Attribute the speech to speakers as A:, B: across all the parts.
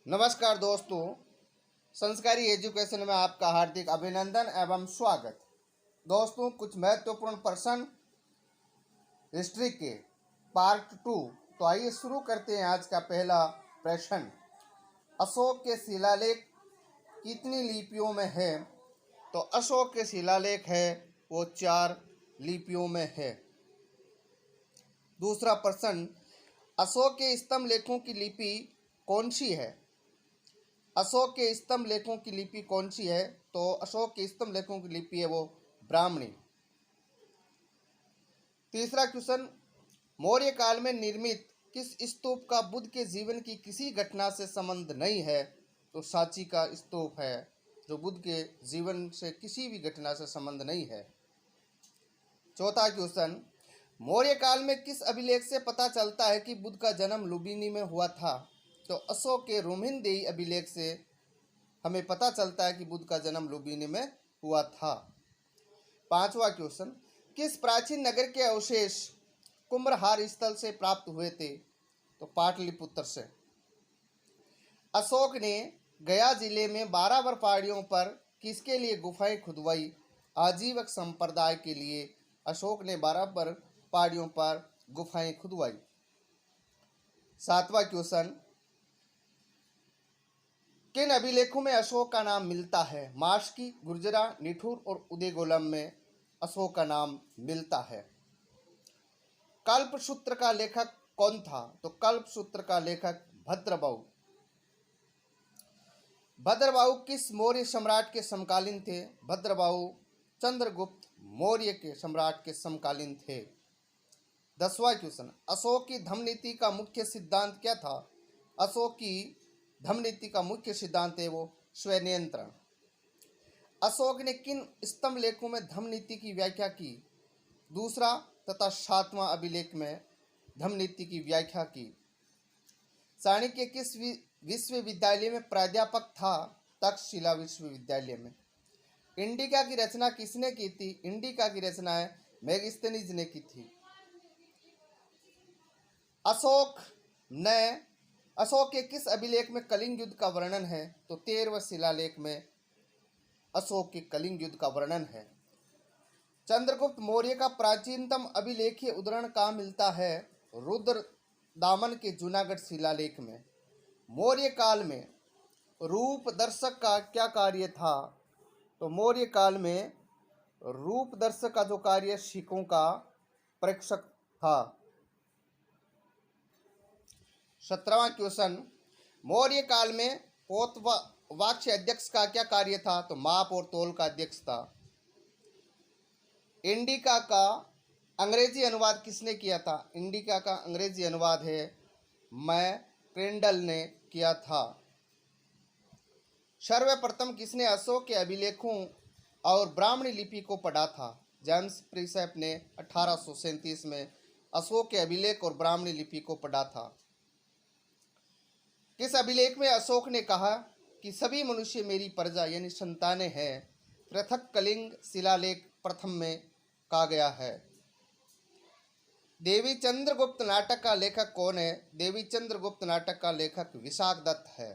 A: नमस्कार दोस्तों, संस्कारी एजुकेशन में आपका हार्दिक अभिनंदन एवं स्वागत। दोस्तों, कुछ महत्वपूर्ण प्रश्न हिस्ट्री के पार्ट 2। तो आइए शुरू करते हैं आज का पहला प्रश्न। अशोक के शिलालेख कितनी लिपियों में है? तो अशोक के शिलालेख है वो 4 लिपियों में है। दूसरा प्रश्न, अशोक के स्तंभ लेखों की लिपि कौन सी है? अशोक के स्तंभ लेखों की लिपि कौन सी है? तो अशोक के स्तंभ लेखों की लिपि है वो ब्राह्मणी। तीसरा क्वेश्चन, मौर्य काल में निर्मित किस स्तूप का बुद्ध के जीवन की किसी घटना से संबंध नहीं है? तो सांची का स्तूप है जो बुद्ध के जीवन से किसी भी घटना से संबंध नहीं है। चौथा क्वेश्चन, मौर्य काल में किस अभिलेख से पता चलता है कि बुद्ध का जन्म लुम्बिनी में हुआ था? तो अशोक के रोहिनदेई अभिलेख से हमें पता चलता है कि बुद्ध का जन्म लुम्बिनी में हुआ था। पांचवा क्वेश्चन, किस प्राचीन नगर के अवशेष कुम्भलहार स्थल से प्राप्त हुए थे? तो पाटलिपुत्र से। अशोक ने गया जिले में 12 पहाड़ियों पर किसके लिए गुफाएं खुदवाई? आजीवक संप्रदाय के लिए अशोक ने 12 पहाड़ियों पर गुफाएं खुदवाई। सातवां क्वेश्चन, किन अभिलेखों में अशोक का नाम मिलता है? मार्शकी, गुर्जरा, निठुर और उदयगोलम में अशोक का नाम मिलता है। कल्पसूत्र का लेखक कौन था? तो कल्पसूत्र का लेखक भद्रबाहु। भद्रबाहु किस मौर्य सम्राट के समकालीन थे? भद्रबाहु चंद्रगुप्त मौर्य के सम्राट के समकालीन थे। 10वां क्वेश्चन, अशोक की धम्म नीति का मुख्य सिद्धांत क्या था? अशोक की धम्म नीति का मुख्य सिद्धांत है वो स्वनियंत्रण। अशोक ने किन स्तंभ लेखों में धम्म नीति की व्याख्या की? दूसरा तथा 7वां अभिलेख में धम्म नीति की व्याख्या की। चाणक्य किस विश्वविद्यालय में प्राध्यापक था? तक्षशिला विश्वविद्यालय में। इंडिका की रचना किसने की थी? इंडिका की रचना मेगास्थनीज ने की थी। अशोक के किस अभिलेख में कलिंग युद्ध का वर्णन है? तो 13वें शिलालेख में अशोक के कलिंग युद्ध का वर्णन है। चंद्रगुप्त मौर्य का प्राचीनतम अभिलेखीय उद्धरण कहाँ मिलता है? रुद्र दामन के जूनागढ़ शिलालेख में। मौर्य काल में रूप दर्शक का क्या कार्य था? तो मौर्य काल में रूप दर्शक का जो कार्य सिखों का प्रेक्षक था। 17वां क्वेश्चन, मौर्य काल में पोतवाक्ष अध्यक्ष का क्या कार्य था? तो माप और तोल का अध्यक्ष था। इंडिका का अंग्रेजी अनुवाद किसने किया था? इंडिका का अंग्रेजी अनुवाद है मैक्रेंडल ने किया था। सर्वप्रथम किसने अशोक के अभिलेखों और ब्राह्मणी लिपि को पढ़ा था? जेम्स प्रिंसेप ने 1837 में अशोक के अभिलेख और ब्राह्मणी लिपि को पढ़ा था। किस अभिलेख में अशोक ने कहा कि सभी मनुष्य मेरी प्रजा यानी संतानें हैं? पृथक कलिंग शिलालेख प्रथम में कहा गया है। देवी चंद्रगुप्त नाटक का लेखक कौन है? देवी चंद्रगुप्त नाटक का लेखक विशाखदत्त है।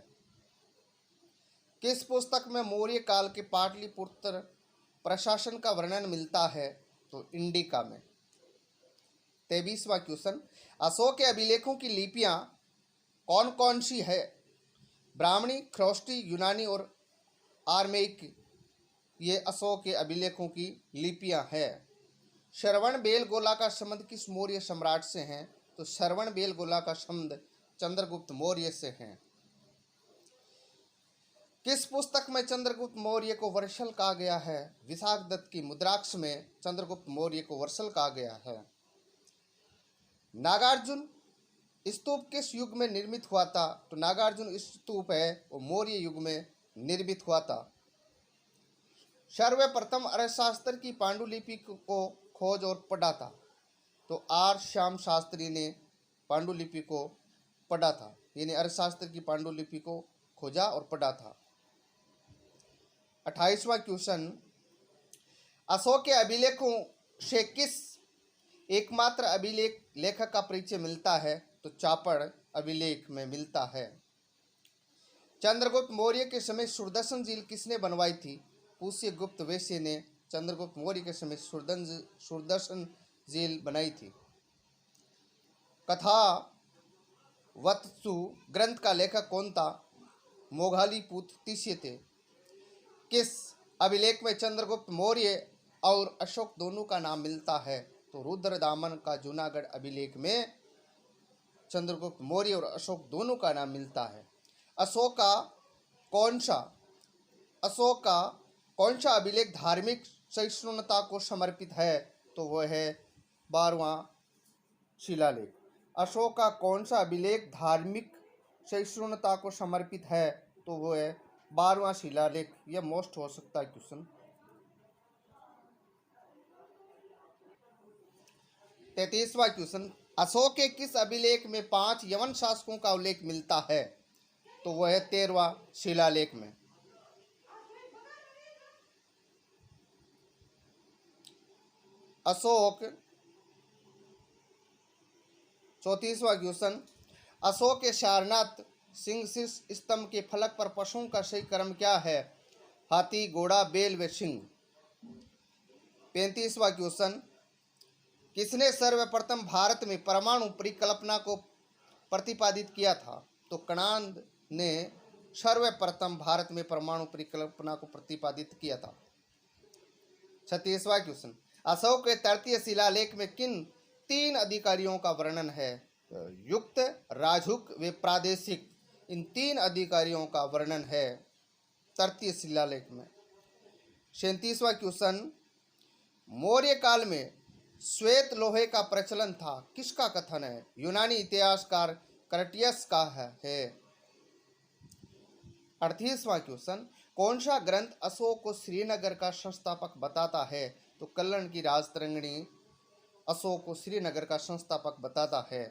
A: किस पुस्तक में मौर्य काल के पाटलिपुत्र प्रशासन का वर्णन मिलता है? तो इंडिका में। 23वां क्वेश्चन, अशोक के अभिलेखों की लिपियां कौन कौन सी है? ब्राह्मणी, ख्रोष्टी, यूनानी और आर्मेइक ये अशोक के अभिलेखों की लिपियां हैं। श्रवण बेलगोला का संबंध किस मौर्य सम्राट से है? तो श्रवण बेलगोला का संबंध चंद्रगुप्त मौर्य से है। किस पुस्तक में चंद्रगुप्त मौर्य को वर्षल कहा गया है? विशाखदत्त की मुद्राक्ष में चंद्रगुप्त मौर्य को वर्षल कहा गया है। नागार्जुन स्तूप किस युग में निर्मित हुआ था? तो नागार्जुन स्तूप है वो मौर्य युग में निर्मित हुआ था। सर्वप्रथम अर्थशास्त्र की पांडुलिपि को खोज और पढ़ा था? तो आर श्याम शास्त्री ने पांडुलिपि को पढ़ा था, यानी अर्थशास्त्र की पांडुलिपि को खोजा और पढ़ा था। 28वां क्वेश्चन, अशोक के अभिलेखों से किस एकमात्र अभिलेख लेखक का परिचय मिलता है? तो चापड़ अभिलेख में मिलता है। चंद्रगुप्त मौर्य के समय सुदर्शन झील किसने बनवाई थी? पुष्य गुप्त वैश्य ने चंद्रगुप्त मौर्य के समय सुदर्शन झील बनाई थी। कथा वत्सु ग्रंथ का लेखक कौन था? मोघालीपुत्र तीसरे थे। किस अभिलेख में चंद्रगुप्त मौर्य और अशोक दोनों का नाम मिलता है? तो रुद्रदामन का जूनागढ़ अभिलेख में चंद्रगुप्त मौर्य और अशोक दोनों का नाम मिलता है। अशोक का कौन सा अभिलेख धार्मिक सहिष्णुता को समर्पित है? तो वह है 12वां शिलालेख। अशोक का कौन सा अभिलेख धार्मिक सहिष्णुता को समर्पित है? तो वो है 12वां शिलालेख। यह मोस्ट हो सकता है क्वेश्चन। 33वां क्वेश्चन, अशोक के किस अभिलेख में 5 यवन शासकों का उल्लेख मिलता है? तो वह है 13वां शिलालेख में। अशोक 34वां क्वेश्चन, अशोक के सारनाथ सिंह शीर्ष स्तंभ के फलक पर पशुओं का सही क्रम क्या है? हाथी, घोड़ा, बैल व सिंह। 35वां क्वेश्चन, किसने सर्वप्रथम भारत में परमाणु परिकल्पना को प्रतिपादित किया था? तो कणाद ने सर्वप्रथम भारत में परमाणु परिकल्पना को प्रतिपादित किया था। 36वां क्वेश्चन, अशोक के तृतीय शिलालेख में किन 3 अधिकारियों का वर्णन है? युक्त, राजहुक व प्रादेशिक। इन 3 अधिकारियों का वर्णन है तृतीय शिलालेख में। 37वां क्वेश्चन, मौर्य काल में श्वेत लोहे का प्रचलन था, किसका कथन है? यूनानी इतिहासकार कर्टियस का है। 38वां क्वेश्चन, कौन सा ग्रंथ अशोक को श्रीनगर का संस्थापक बताता है? तो कल्लण की राजतरंगिणी अशोक को श्रीनगर का संस्थापक बताता है।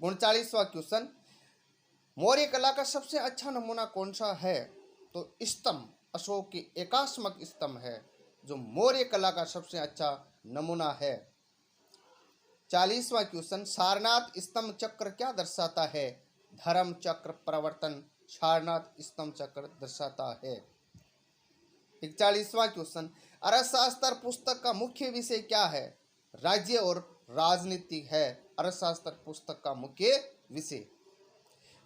A: 39वां क्वेश्चन, मौर्य कला का सबसे अच्छा नमूना कौन सा है? तो स्तंभ, अशोक की एकात्मक स्तंभ है जो मौर्य कला का सबसे अच्छा नमूना है। 40वां क्वेश्चन, सारनाथ स्तंभ चक्र क्या दर्शाता है? धर्म चक्र प्रवर्तन सारनाथ स्तंभ चक्र दर्शाता है। 41वां क्वेश्चन, अर्थशास्त्र पुस्तक का मुख्य विषय क्या है? राज्य और राजनीति है अर्थशास्त्र पुस्तक का मुख्य विषय।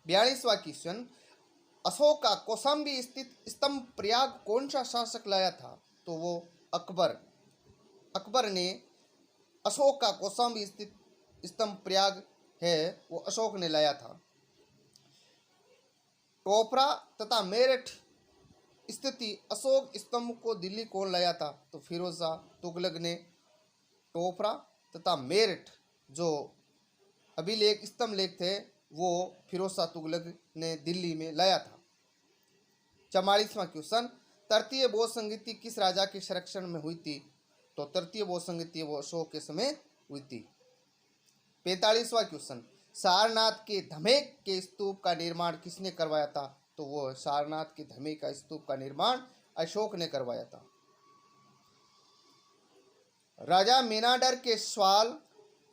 A: 42वां क्वेश्चन, अशोक का कौशाम्बी स्थित स्तंभ प्रयाग कौन सा शासक लाया था? तो वो अकबर ने अशोक का कौशाम्बी स्थित स्तंभ प्रयाग है वो अशोक ने लाया था। टोपरा तथा मेरठ स्थिति अशोक स्तंभ को दिल्ली कौन लाया था? तो फिरोज शाह तुगलक ने टोपरा तथा मेरठ जो अभिलेख स्तंभ लेख थे वो फिरोज शाह तुगलक ने दिल्ली में लाया था। 44वां क्वेश्चन, तृतीय बौद्ध संगीति किस राजा के संरक्षण में हुई थी? तो तृतीय बौद्ध संगीति वो अशोक के समय हुई थी। 45वां क्वेश्चन, सारनाथ के धमेक के स्तूप का निर्माण किसने करवाया था? तो वो सारनाथ के धमेक का स्तूप का निर्माण अशोक ने करवाया था। राजा मीनांडर के सवाल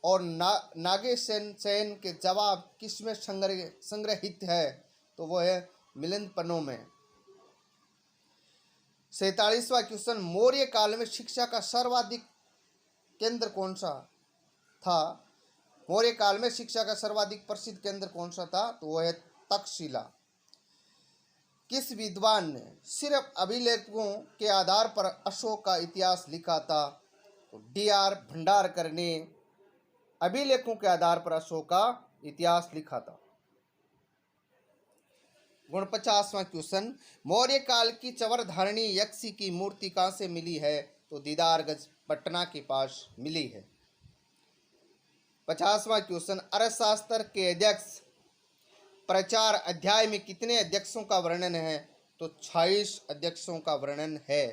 A: और नागेसेन के जवाब किसमें संग्रहित है? तो वो है मिलिंद पन्नों में। 47वां क्वेश्चन, मौर्य काल में शिक्षा का सर्वाधिक केंद्र कौन सा था? मौर्य काल में शिक्षा का सर्वाधिक प्रसिद्ध केंद्र कौन सा था? तो वह है तक्षशिला। किस विद्वान ने सिर्फ अभिलेखों के आधार पर अशोक का इतिहास लिखा था? तो D.R. भंडारकर ने अभिलेखों के आधार पर अशोक का इतिहास लिखा था। 49वां क्वेश्चन, मौर्य काल की चवरधारिणी यक्षी की मूर्ति कहाँ से मिली है? तो दीदारगंज पटना के पास मिली है। 50वां क्वेश्चन, अर्थशास्त्र के अध्यक्ष प्रचार अध्याय में कितने अध्यक्षों का वर्णन है? तो 26 अध्यक्षों का वर्णन है।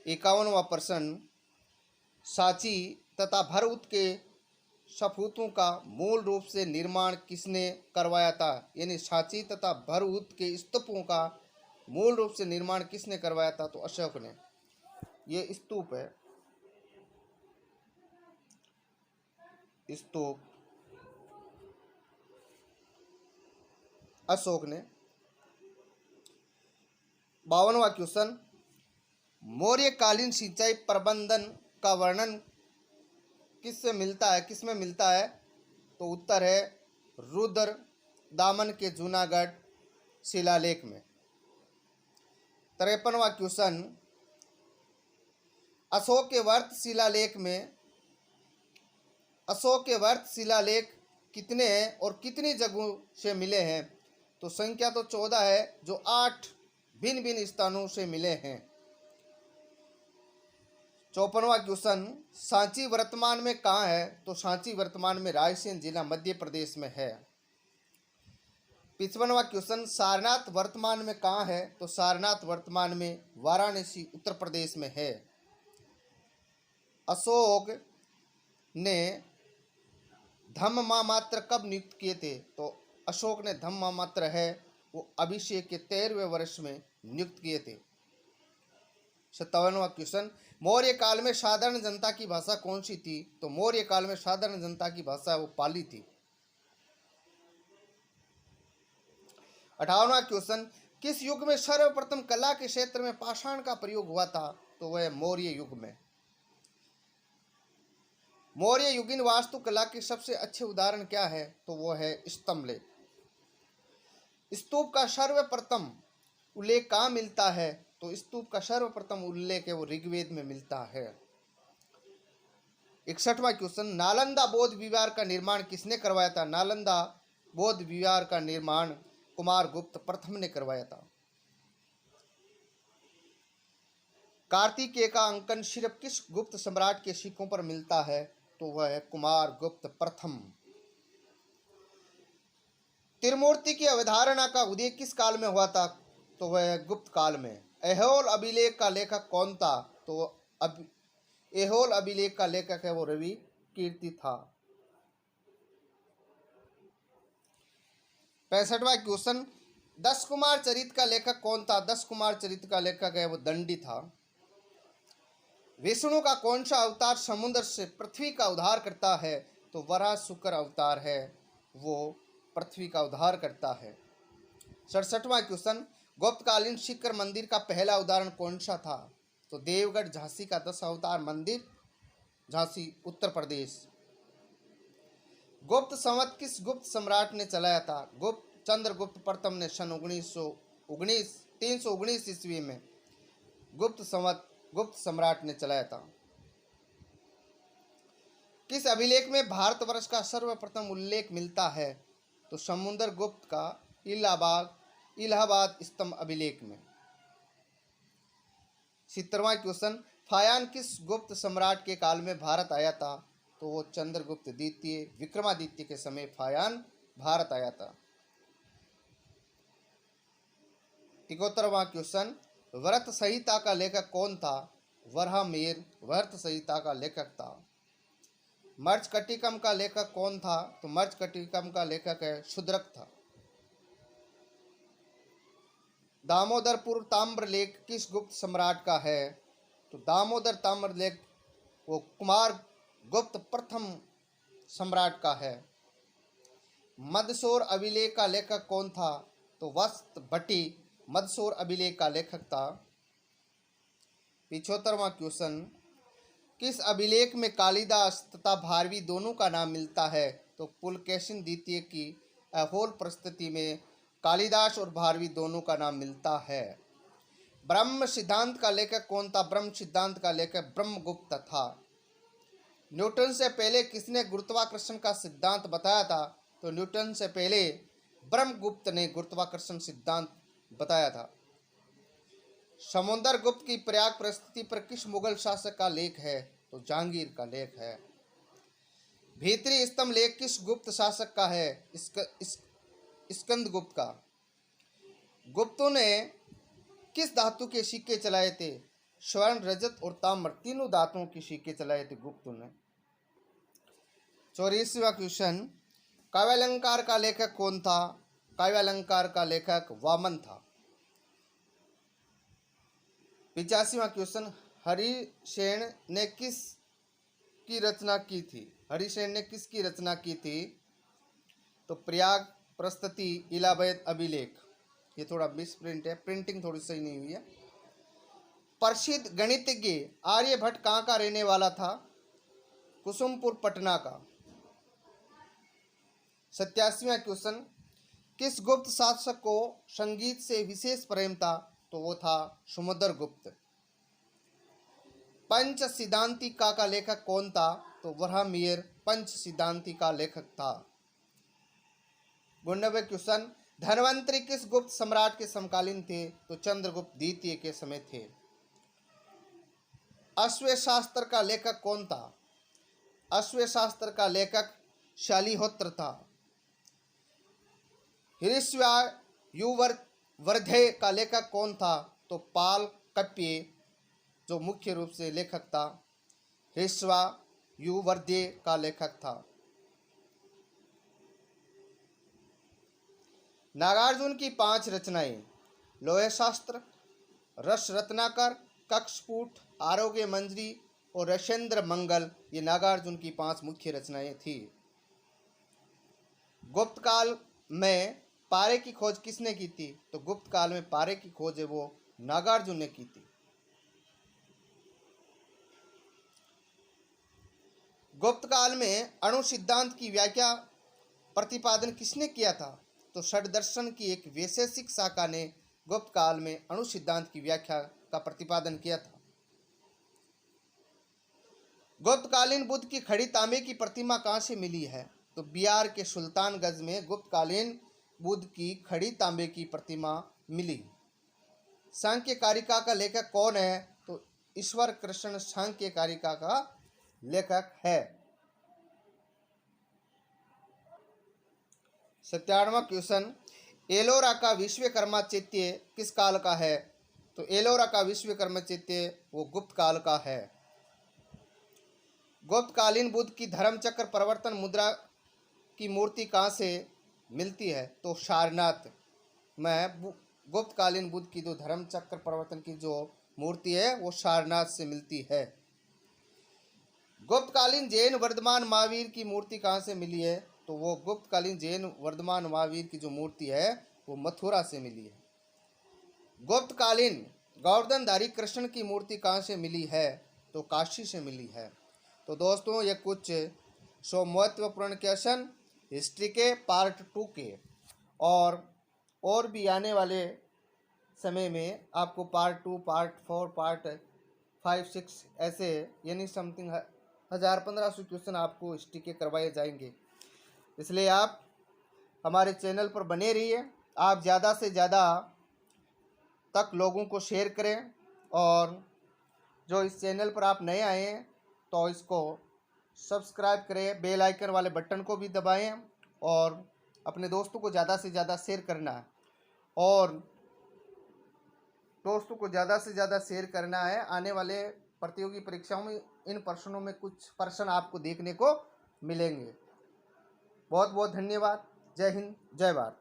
A: 51वां प्रश्न, सांची तथा भरहुत के सपूतों का मूल रूप से निर्माण किसने करवाया था? यानी सांची तथा भरहुत के स्तूपों का मूल रूप से निर्माण किसने करवाया था? तो अशोक ने। ये स्तूप है, स्तूप। अशोक ने। 52वां क्वेश्चन, मौर्यकालीन सिंचाई प्रबंधन का वर्णन किससे मिलता है, किसमें मिलता है? तो उत्तर है रुद्र दामन के जूनागढ़ शिलालेख में। 53वां क्वेश्चन, अशोक के वर्त शिलालेख कितने हैं और कितनी जगहों से मिले हैं? तो संख्या तो 14 है, जो 8 भिन्न भिन्न स्थानों से मिले हैं। 54वां क्वेश्चन, सांची वर्तमान में कहाँ है? तो सांची वर्तमान में रायसेन जिला मध्य प्रदेश में है। 55वां क्वेश्चन, सारनाथ वर्तमान में कहाँ है? तो सारनाथ वर्तमान में वाराणसी उत्तर प्रदेश में है। अशोक ने धम्म मात्र कब नियुक्त किए थे? तो अशोक ने धम्म मात्र है वो अभिषेक के 13वें वर्ष में नियुक्त किए थे। 57वां क्वेश्चन, मौर्य काल में साधारण जनता की भाषा कौन सी थी? तो मौर्य काल में साधारण जनता की भाषा वो पाली थी। 58वां क्वेश्चन, किस युग में सर्वप्रथम कला के क्षेत्र में पाषाण का प्रयोग हुआ था? तो वह मौर्य युग में। मौर्य युगीन वास्तुकला के सबसे अच्छे उदाहरण क्या है? तो वो है स्तंभ लेख। स्तूप का सर्वप्रथम उल्लेख कहाँ मिलता है? तो स्तूप का सर्वप्रथम उल्लेख है वो ऋग्वेद में मिलता है। 61वां क्वेश्चन, नालंदा बौद्ध विहार का निर्माण किसने करवाया था? नालंदा बौद्ध विहार का निर्माण कुमारगुप्त प्रथम ने करवाया था। कार्तिकेय का अंकन सिर्फ किस गुप्त सम्राट के सिक्कों पर मिलता है? तो वह है कुमारगुप्त प्रथम। त्रिमूर्ति की अवधारणा का उदय किस काल में हुआ था? तो वह गुप्त काल में। ऐहोल अभिलेख का लेखक कौन था? तो ऐहोल अभिलेख का लेखक है वो रवि कीर्ति था। 65वां क्वेश्चन, 10 कुमार चरित का लेखक कौन था? 10 कुमार चरित का लेखक है वो दंडी था। विष्णु का कौन सा अवतार समुद्र से पृथ्वी का उद्धार करता है? तो वराह शुक्र अवतार है वो पृथ्वी का उद्धार करता है। 67वां क्वेश्चन, गुप्तकालीन शिखर मंदिर का पहला उदाहरण कौन सा था? तो देवगढ़ झांसी का 10 अवतार मंदिर, झांसी उत्तर प्रदेश। गुप्त संवत किस गुप्त सम्राट ने चलाया था? चंद्रगुप्त प्रथम ने सन 319 ईस्वी में गुप्त संवत गुप्त सम्राट ने चलाया था। किस अभिलेख में भारतवर्ष का सर्वप्रथम उल्लेख मिलता है? तो समुद्र गुप्त का इलाहाबाद स्तंभ अभिलेख में। 70वां क्वेश्चन, फायान किस गुप्त सम्राट के काल में भारत आया था? तो वो चंद्रगुप्त द्वितीय विक्रमादित्य के समय फायान भारत आया था। 71वां क्वेश्चन, व्रत संहिता का लेखक कौन था? वराहमिहिर व्रत संहिता का लेखक था। मर्चकटिकम का लेखक कौन था? तो मर्चकटिकम का लेखक है शूद्रक था। दामोदरपुर ताम्रलेख किस गुप्त सम्राट का है? तो दामोदर ताम्रलेख वो कुमार गुप्त प्रथम सम्राट का है। मदसौर अभिलेख का लेखक कौन था? तो वस्त भट्टी मदसौर अभिलेख का लेखक था। 75वां क्वेश्चन, किस अभिलेख में कालिदास तथा भारवी दोनों का नाम मिलता है? तो पुलकेशिन द्वितीय की ऐहोल प्रस्तुति में कालिदास और भारवी दोनों का नाम मिलता है। ब्रह्म सिद्धांत का लेखक कौन था? ब्रह्म सिद्धांत का लेखक ब्रह्मगुप्त था। न्यूटन से पहले किसने गुरुत्वाकर्षण का सिद्धांत बताया था? तो न्यूटन से पहले ब्रह्मगुप्त ने गुरुत्वाकर्षण सिद्धांत बताया था। समुद्रगुप्त की प्रयाग परिस्थिति पर किस मुगल शासक का लेख है? तो जहांगीर का लेख है। भीतरी स्तंभ लेख किस गुप्त शासक का है? स्कंदगुप्त का। गुप्तों ने किस धातु के सिक्के चलाए थे? स्वर्ण, रजत और ताम्र तीनों धातुओं के सिक्के चलाए थे गुप्तों ने। 84वां क्वेश्चन, काव्यालंकार का लेखक कौन था? काव्यालंकार का लेखक वामन था। 85वां क्वेश्चन, हरिसेन ने किसकी रचना की थी? हरिसेन ने किसकी रचना की थी? तो प्रयाग प्रस्तुति इलाहाबाद अभिलेख, ये थोड़ा मिस प्रिंट है, प्रिंटिंग थोड़ी सही नहीं हुई है। प्रसिद्ध गणितज्ञ आर्यभट्ट कहाँ का रहने वाला था? कुसुमपुर पटना का। 87वां क्वेश्चन, किस गुप्त शासक को संगीत से विशेष प्रेम था? तो वो था समुद्रगुप्त। पंच सिद्धांतिका का लेखक कौन था? तो वराहमिहिर पंच सिद्धांतिका लेखक था। 92 क्वेश्चन, धन्वंतरि किस गुप्त सम्राट के समकालीन थे? तो चंद्रगुप्त द्वितीय के समय थे। अश्वशास्त्र का लेखक कौन था? अश्वशास्त्र का लेखक शालिहोत्र था। हर्षयुवर्धे का लेखक कौन था? तो पाल कप्ये जो मुख्य रूप से लेखक था, हर्षयुवर्धे का लेखक था। नागार्जुन की 5 रचनाएं, लोह शास्त्र, रस रत्नाकर, कक्षपूट, आरोग्य मंजरी और रसेंद्र मंगल, ये नागार्जुन की 5 मुख्य रचनाएं थी। गुप्त काल में पारे की खोज किसने की थी? तो गुप्त काल में पारे की खोज है वो नागार्जुन ने की थी। गुप्त काल में अणु सिद्धांत की व्याख्या प्रतिपादन किसने किया था? तो षड्दर्शन की एक वैशेषिक शाखा ने गुप्त काल में अणु सिद्धांत की व्याख्या का प्रतिपादन किया था। गुप्तकालीन बुद्ध की खड़ी तांबे की प्रतिमा कहाँ से मिली है? तो बिहार के सुल्तानगंज में गुप्तकालीन बुद्ध की खड़ी तांबे की प्रतिमा मिली। सांख्य कारिका का लेखक कौन है? तो ईश्वर कृष्ण सांख्य कारिका का लेखक है। 97वां क्वेश्चन, एलोरा का विश्वकर्मा चैत्य किस काल का है? तो एलोरा का विश्वकर्मा चैत्य वो गुप्त काल का है। गुप्तकालीन बुद्ध की धर्मचक्र प्रवर्तन मुद्रा की मूर्ति कहाँ से मिलती है? तो सारनाथ में गुप्तकालीन बुद्ध की जो धर्मचक्र प्रवर्तन की जो मूर्ति है वो सारनाथ से मिलती है। गुप्तकालीन जैन वर्धमान महावीर की मूर्ति कहाँ से मिली है? तो वो गुप्तकालीन जैन वर्धमान महावीर की जो मूर्ति है वो मथुरा से मिली है। गुप्तकालीन गोवर्धनधारी कृष्ण की मूर्ति कहाँ से मिली है? तो काशी से मिली है। तो दोस्तों ये कुछ 100 महत्वपूर्ण क्वेश्चन हिस्ट्री के पार्ट 2 के, और भी आने वाले समय में आपको पार्ट 2, पार्ट 4, पार्ट 5, 6 ऐसे यानी समथिंग 1000-1500 क्वेश्चन आपको हिस्ट्री के करवाए जाएंगे। इसलिए आप हमारे चैनल पर बने रहिए। आप ज़्यादा से ज़्यादा तक लोगों को शेयर करें, और जो इस चैनल पर आप नए आए हैं तो इसको सब्सक्राइब करें, बेल आइकन वाले बटन को भी दबाएं, और अपने दोस्तों को ज़्यादा से ज़्यादा शेयर करना है। और दोस्तों को ज़्यादा से ज़्यादा शेयर करना है। आने वाले प्रतियोगी परीक्षाओं में इन प्रश्नों में कुछ प्रश्न आपको देखने को मिलेंगे। बहुत बहुत धन्यवाद। जय हिंद, जय भारत।